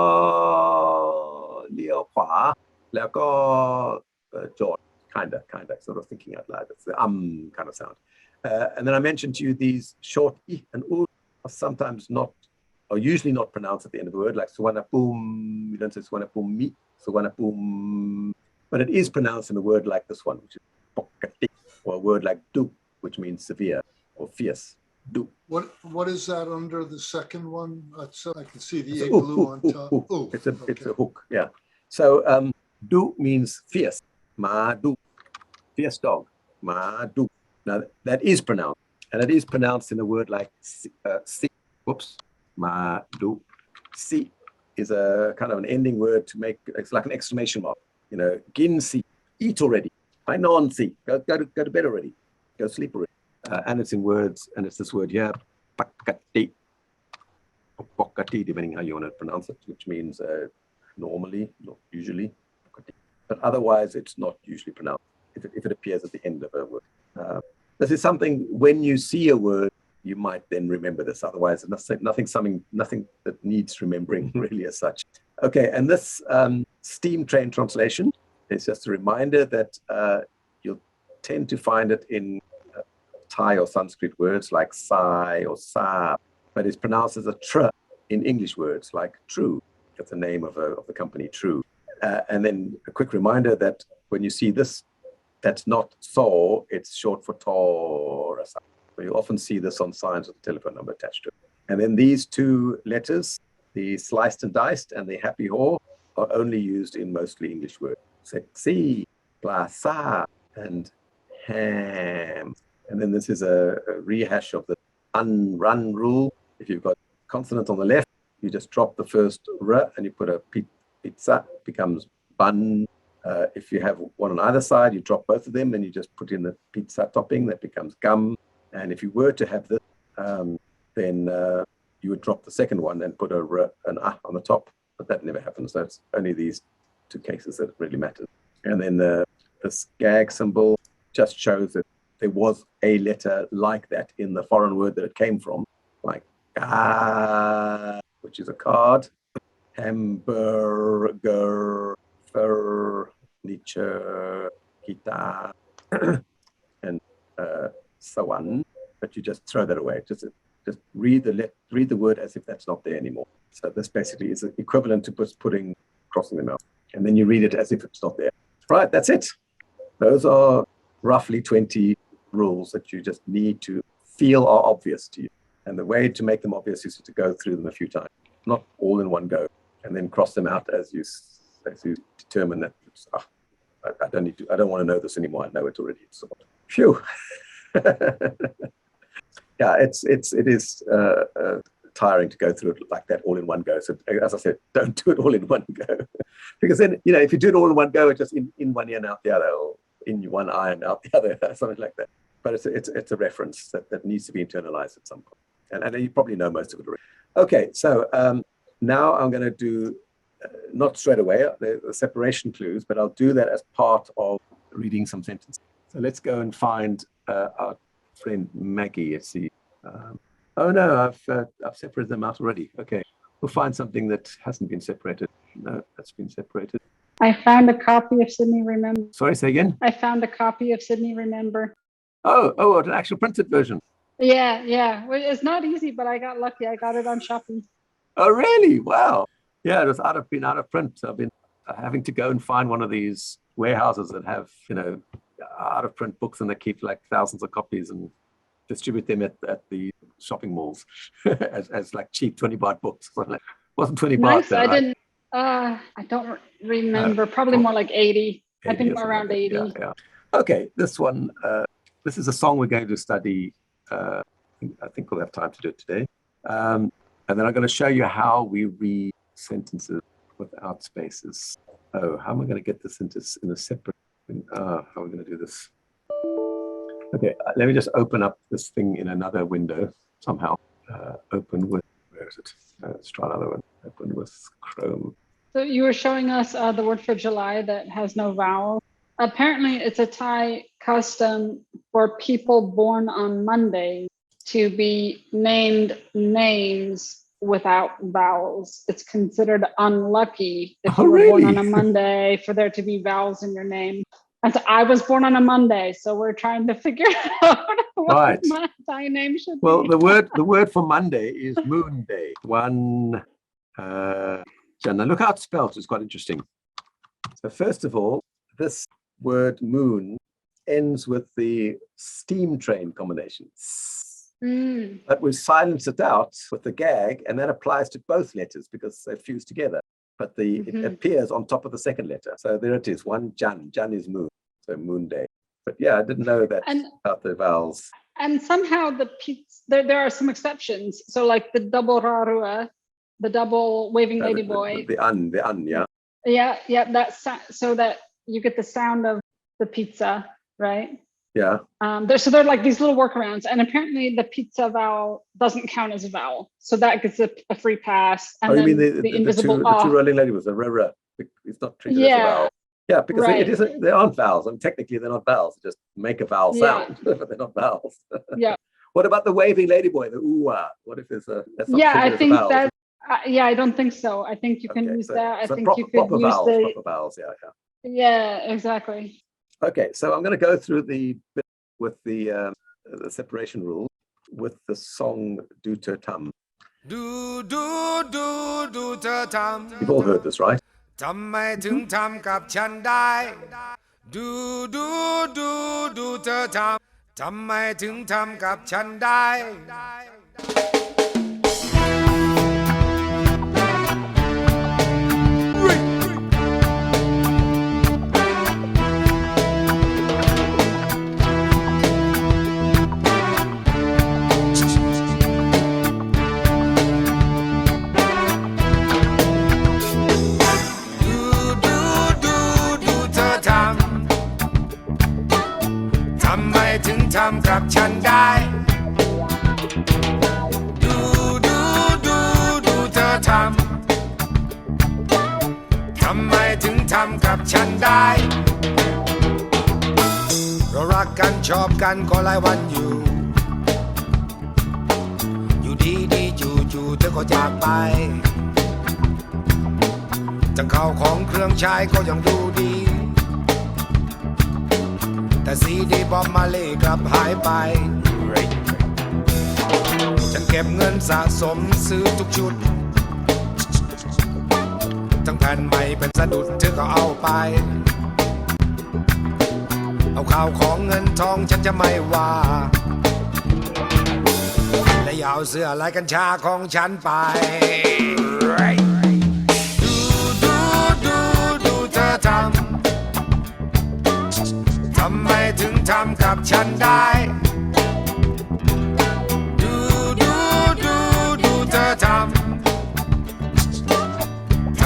liao hua, liao go George. Kind of, sort of thinking out loud. It's the kind of sound. And then I mentioned to you these short I and U are sometimes not, or usually not pronounced at the end of the word, like suwana boom. You don't say suwana boom mi, suwana boom. But it is pronounced in a word like this one, which is pokati, or a word like du, which means severe or fierce. Du. What is that under the second one? I can see the igloo on top. It's a hook, yeah. So du means fierce. Ma du. Fierce dog, ma du. Now that is pronounced, and it is pronounced in a word like si. Whoops, ma du. Si is a kind of an ending word to make. It's like an exclamation mark. You know, gin si, eat already. I non si, go to bed already, go sleep already. And it's in words, and it's this word here, pakati, or pokati, depending how you want to pronounce it, which means normally, not usually, but otherwise it's not usually pronounced. If it appears at the end of a word. This is something, when you see a word, you might then remember this. Otherwise, nothing that needs remembering really as such. Okay, and this steam train translation is just a reminder that you'll tend to find it in Thai or Sanskrit words like sai or sa, but it's pronounced as a tr in English words like true. That's the name of the company, True. And then a quick reminder that when you see this, that's not so, it's short for tor. So you often see this on signs with a telephone number attached to it. And then these two letters, the sliced and diced and the happy haw, are only used in mostly English words. Sexy, plaza, and ham. And then this is a rehash of the unrun rule. If you've got consonant on the left, you just drop the first r and you put a pizza, becomes bun. If you have one on either side, you drop both of them and you just put in the pizza topping, that becomes gum. And if you were to have this, then you would drop the second one and put an on the top, but that never happens. So it's only these two cases that really matter. And then this gag symbol just shows that there was a letter like that in the foreign word that it came from, like which is a card, hamburger, furniture, guitar, and so on. But you just throw that away. Just read the word as if that's not there anymore. So this basically is equivalent to crossing them out, and then you read it as if it's not there. Right, that's it. Those are roughly 20 rules that you just need to feel are obvious to you. And the way to make them obvious is to go through them a few times, not all in one go, and then cross them out as you determine that I don't want to know this anymore. I know it already. So, phew. Yeah, it is tiring to go through it like that all in one go. So as I said, don't do it all in one go, because then if you do it all in one go, it's just in one ear and out the other, or in one eye and out the other, something like that. But it's a reference that needs to be internalized at some point, and you probably know most of it already. Okay, so now I'm going to do not straight away the separation clues, but I'll do that as part of reading some sentences. So let's go and find our friend Maggie. Let's see. Oh no, I've separated them out already. Okay. we'll find something that hasn't been separated. No, that's been separated. I found a copy of Sydney Remember. Sorry, say again. I found a copy of Sydney Remember. Oh, an actual printed version. Yeah. Well, it's not easy, but I got lucky. I got it on Shopee. Oh, really? Wow. Yeah, it was been out of print. So I've been having to go and find one of these warehouses that have, out of print books, and they keep like thousands of copies and distribute them at the shopping malls as like cheap 20-baht books. Wasn't 20 baht. Nice. Though, I right? didn't. I don't remember. Probably more like 80. I think around 80. Yeah. Okay, this one. This is a song we're going to study. I think we'll have time to do it today. And then I'm going to show you how we read sentences without spaces. Oh, how am I going to get this in a separate? How are we going to do this? Okay, let me just open up this thing in another window somehow. Open with, where is it? Let's try another one. Open with Chrome. So you were showing us the word for July that has no vowel. Apparently, it's a Thai custom for people born on Monday to be named names without vowels. It's considered unlucky if you were born on a Monday for there to be vowels in your name. And so I was born on a Monday, so we're trying to figure out what my Thai name should be. Well, the word for Monday is moon day. Look how it's spelled. It's quite interesting. So first of all, this word moon ends with the steam train combination. But we silence it out with the gag, and that applies to both letters because they're fused together. But it appears on top of the second letter. So there it is, one Jan. Jan is moon, so moon day. But yeah, I didn't know that about the vowels. And somehow there are some exceptions. So like the double rarua, the double waving ladyboy. The un, yeah. Yeah, that's so that you get the sound of the pizza, right? Yeah. There are like these little workarounds, and apparently the pizza vowel doesn't count as a vowel, so that gets a free pass. And you then mean the invisible two rolling ladyboys, the ra. It's not treated as a vowel. Yeah, because it isn't. They aren't vowels. I mean, technically they're not vowels. They just make a vowel sound, but they're not vowels. Yeah. What about the waving ladyboy, the ooh-ah? What if there's that's not I think that. I don't think so. I think you can use that. I think you could proper use vowels, proper vowels. Yeah. Yeah, exactly. Okay, so I'm going to go through the bit with the separation rule with the song Do Ter Tum. Do Ter Tum. You've all heard this, right? ทำไมถึงทำกับฉันได้ดูเธอทำไมถึงทำกับฉันได้ ถึงทำกับฉันได้ดูเธอทำไมถึงทำกับฉันได้เรารักกันชอบกันก็หลายวันอยู่ดีจู่เธอก็จากไปทั้งข้าวของเครื่องใช้ก็ยังดูดีแต่ซีดีบอมมาเล่กลับหายไปฉันเก็บเงินสะสมซื้อทุกชุดทั้งแผ่นใหม่เป็นสะดุดเธอก็เอาไปเอาข่าวของเงินทองฉันจะไม่ว่าและอย่าเอาเสื้อลายกัญชาของฉันไปดูเธอทำไมถึงทำกับฉันได้ดูเธอท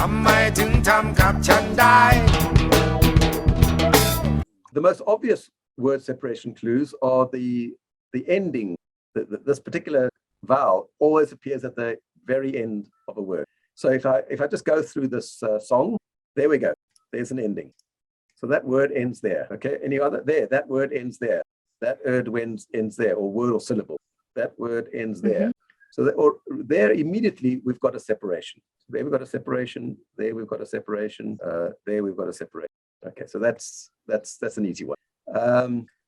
ำไมถึงทำกับฉันได้ The most obvious word separation clues are the ending. This particular vowel always appears at the very end of a word. So if I just go through this song, there we go. There's an ending. So that word ends there. Okay. Any other? There. That word ends there. That word ends there, or word or syllable. That word ends there. So that, or there immediately we've got a separation. There we've got a separation. There we've got a separation. There we've got a separation. Okay, so that's an easy one.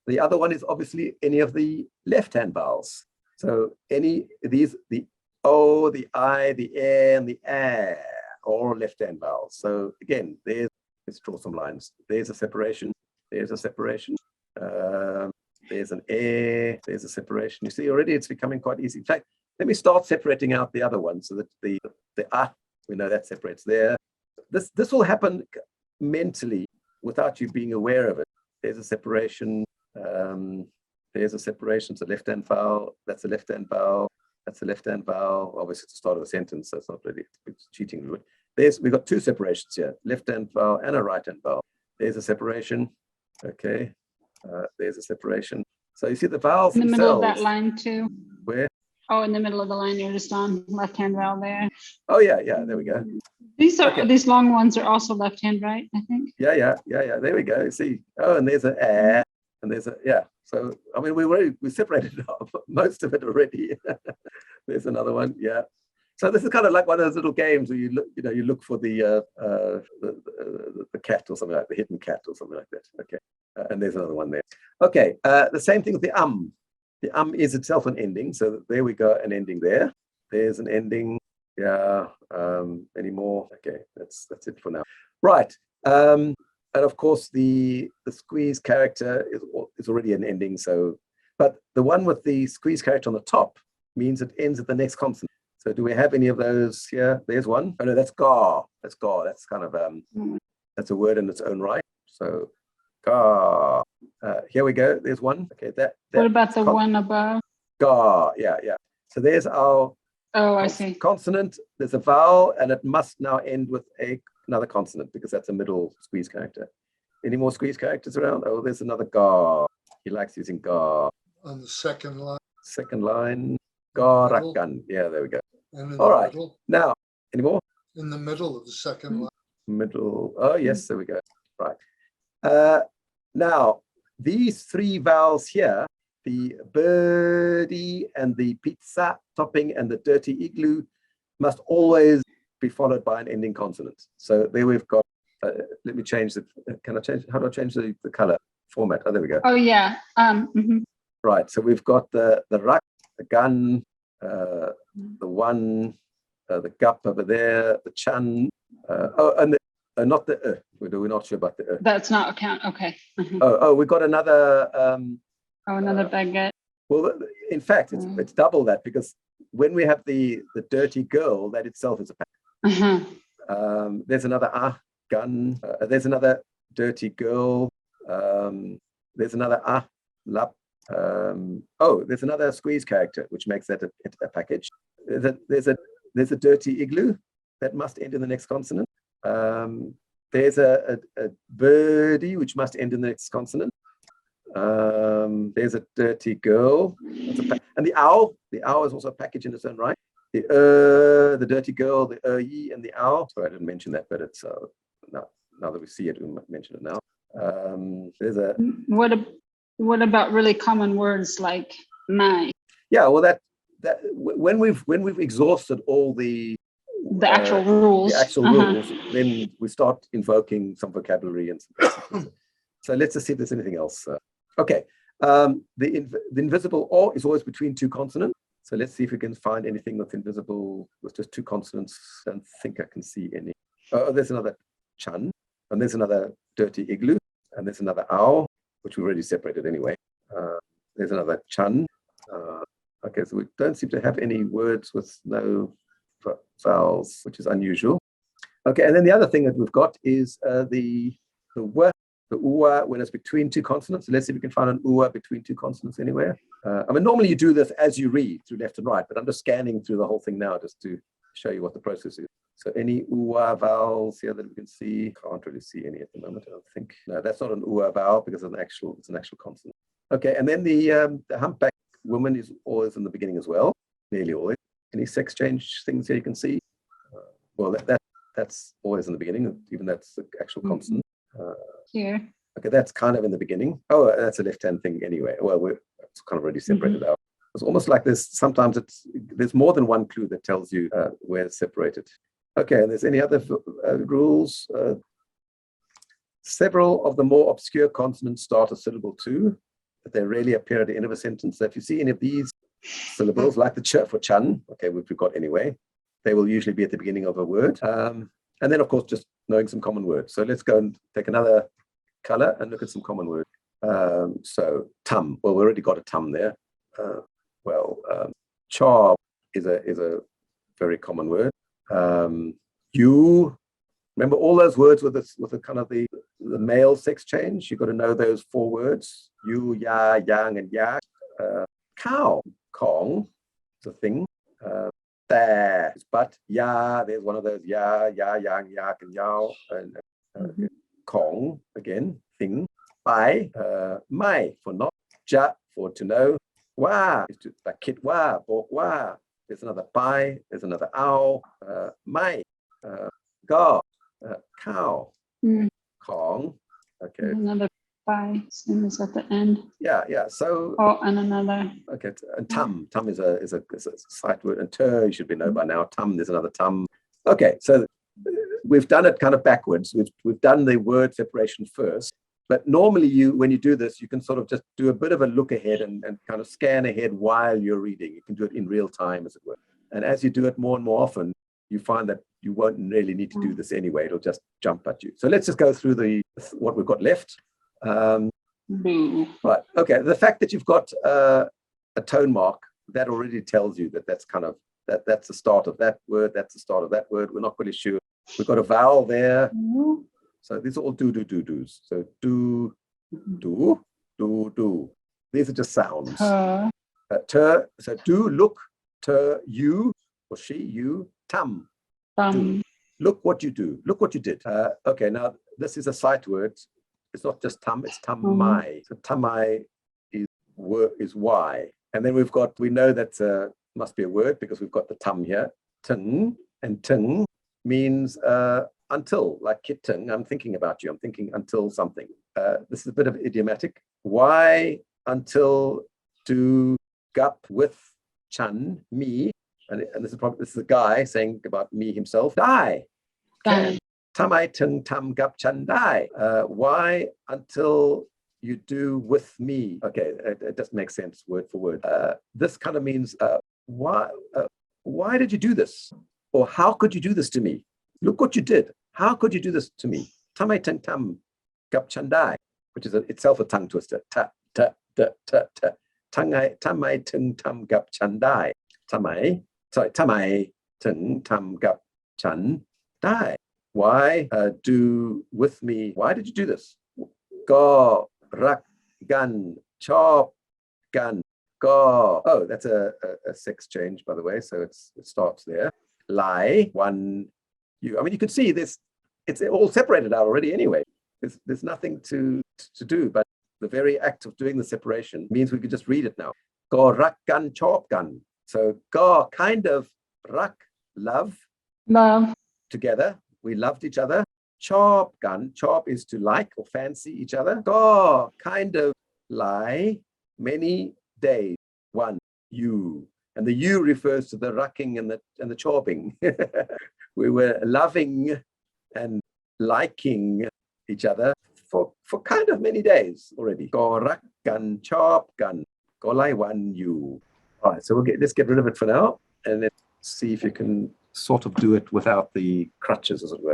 The other one is obviously any of the left-hand vowels. So any these, the O, the I, the E, and the A, all left-hand vowels. So again, let's draw some lines. There's a separation. There's a separation. There's an E. There's a separation. You see, already it's becoming quite easy. In fact, let me start separating out the other ones so that the we know that separates there. This will happen mentally without you being aware of it. There's a separation. There's a separation. It's a left-hand vowel. That's a left-hand vowel. That's a left-hand vowel. Obviously, it's the start of a sentence, so it's not really it's cheating. We've got two separations here: left-hand vowel and a right-hand vowel. There's a separation. Okay. There's a separation. So you see the vowels in the middle of themselves. that line too. Where? Oh, in the middle of the line, you're just on left-hand vowel there. Oh yeah, there we go. These are Okay. these long ones are also left-hand, right? I think. Yeah. There we go. See. Oh, and there's a and there's a So I mean, we separated off most of it already. There's another one. Yeah. So this is kind of like one of those little games where you look for the cat or something like the hidden cat or something like that. Okay. And there's another one there. Okay. The same thing with the The is itself an ending. So there we go, an ending there. There's an ending. Yeah. Any more? Okay. That's it for now. Right. And of course, the squeeze character is already an ending. So, but the one with the squeeze character on the top means it ends at the next consonant. So do we have any of those here? There's one. Oh no, that's gar. That's gar. That's kind of that's a word in its own right. So gar. Here we go. There's one. Okay. What about the one above? Gar. Yeah. So there's our I see. consonant. There's a vowel, and it must now end with another consonant because that's a middle squeeze character. Any more squeeze characters around? Oh, there's another gar. He likes using gar. On the second line. Second line. Garakan. Yeah, there we go. And in All the right. middle, Now, any more? in the middle of the second line. Middle. Oh, yes, there we go. Right. Now, these three vowels here, the birdie and the pizza topping and the dirty igloo, must always be followed by an ending consonant. So there we've got, let me change the, can I change, how do I change the color format? Oh, there we go. Oh yeah. Right, so we've got the rak, the gun, the one, the gup over there, the chan, and the, not the we're not sure about the That's not a count. Okay. we got another Another baguette. well, in fact it's double that, because when we have the dirty girl, that itself is a pack. There's another gun, there's another dirty girl, there's another lap. There's another squeeze character, which makes that a package. There's a dirty igloo that must end in the next consonant. There's a birdie, which must end in the next consonant. There's a dirty girl. And the owl is also a package in its own right. The dirty girl, the ye, and the owl. Sorry, I didn't mention that, but it's now that we see it, we might mention it now. There's a. What about really common words like Mai? Yeah, well, that when we've exhausted all the actual rules, rules, then we start invoking some vocabulary and some so let's just see if there's anything else. Okay, the invisible or is always between two consonants. So let's see if we can find anything that's invisible with just two consonants. I don't think I can see any. Oh, there's another chan, and there's another dirty igloo, and there's another owl, which we already separated anyway. There's another chan. Okay, so we don't seem to have any words with no vowels, which is unusual. Okay, and then the other thing that we've got is the w, the uwa, when it's between two consonants. So let's see if we can find an uwa between two consonants anywhere. I mean, normally you do this as you read through left and right, but I'm just scanning through the whole thing now just to show you what the process is. So any uwa vowels here that we can see? Can't really see any at the moment, I don't think. No, that's not an uwa vowel because it's an actual consonant. Okay, and then the humpback woman is always in the beginning as well, nearly always. Any sex change things here you can see? Well, that's always in the beginning, even that's the actual consonant. Here. Okay, that's kind of in the beginning. Oh, that's a left-hand thing anyway. Well, it's kind of already separated out. It's almost like sometimes there's more than one clue that tells you where it's separated. Okay, and there's any other rules? Several of the more obscure consonants start a syllable too, but they rarely appear at the end of a sentence. So if you see any of these syllables, like the ch for chan, okay, which we've got anyway, they will usually be at the beginning of a word. And then, of course, just knowing some common words. So let's go and take another color and look at some common words. So tum, well, we already got a tum there. Chop is a very common word. You, remember all those words with the kind of the male sex change? You've got to know those 4 words: you, ya, yang, and yak. Cow, kong, is a thing. There, but ya, there's one of those ya, yang, yak, and yao, and kong again, thing. Bai, mai for not. Ja for to know. Wa is to like kit wa, bok wa. There's another bai. There's another owl. Mai, ga, cow. Kong. Okay. Another by, same as at the end. Yeah. So. Oh, and another. Okay. And tum is a sight word. And ter, you should be know by now. Tum. There's another tum. Okay. So we've done it kind of backwards. We've done the word separation first. But normally when you do this, you can sort of just do a bit of a look ahead and kind of scan ahead while you're reading. You can do it in real time, as it were. And as you do it more and more often, you find that you won't really need to do this anyway. It'll just jump at you. So let's just go through what we've got left. Right. Okay. The fact that you've got a tone mark, that already tells you that's kind of that's the start of that word. That's the start of that word. We're not really sure. We've got a vowel there. So these are all do's. So do. These are just sounds. Ter, so do, look, ter, you, or she, you, tam. Do. Look what you do. Look what you did. Okay, now this is a sight word. It's not just tam, it's tamai. So tamai is y. And then we know that must be a word because we've got the tam here. Tung, and tung means until, like kittung, I'm thinking about you. I'm thinking until something. This is a bit of idiomatic. Why until do gup with chan, me, and this is a guy saying about me himself, die. Okay. Tamai tung tam gup chan die. Why until you do with me? Okay, it doesn't make sense word for word. This kind of means why did you do this? Or how could you do this to me? Look what you did. How could you do this to me? Tamai tung tam gup chan die, which is itself a tongue twister. Ta ta ta ta ta. Tamai tung tam gup chan die. Tamai tung tam gup chan die. Why do with me? Why did you do this? Go rak gan chop gan go. Oh, that's a sex change, by the way. So it starts there. Lie one you. I mean, you could see this. It's all separated out already anyway. There's nothing to do, but the very act of doing the separation means we could just read it now. Go rak gan chop gan. So go kind of rak love together. We loved each other. Chop gun. Chop is to like or fancy each other. Go kind of lie many days. One you. And the you refers to the rucking and the chopping. We were loving and liking each other for kind of many days already. Go rak gun chop gun. Go lie one you. All right, so let's get rid of it for now, and let's see if you can sort of do it without the crutches, as it were.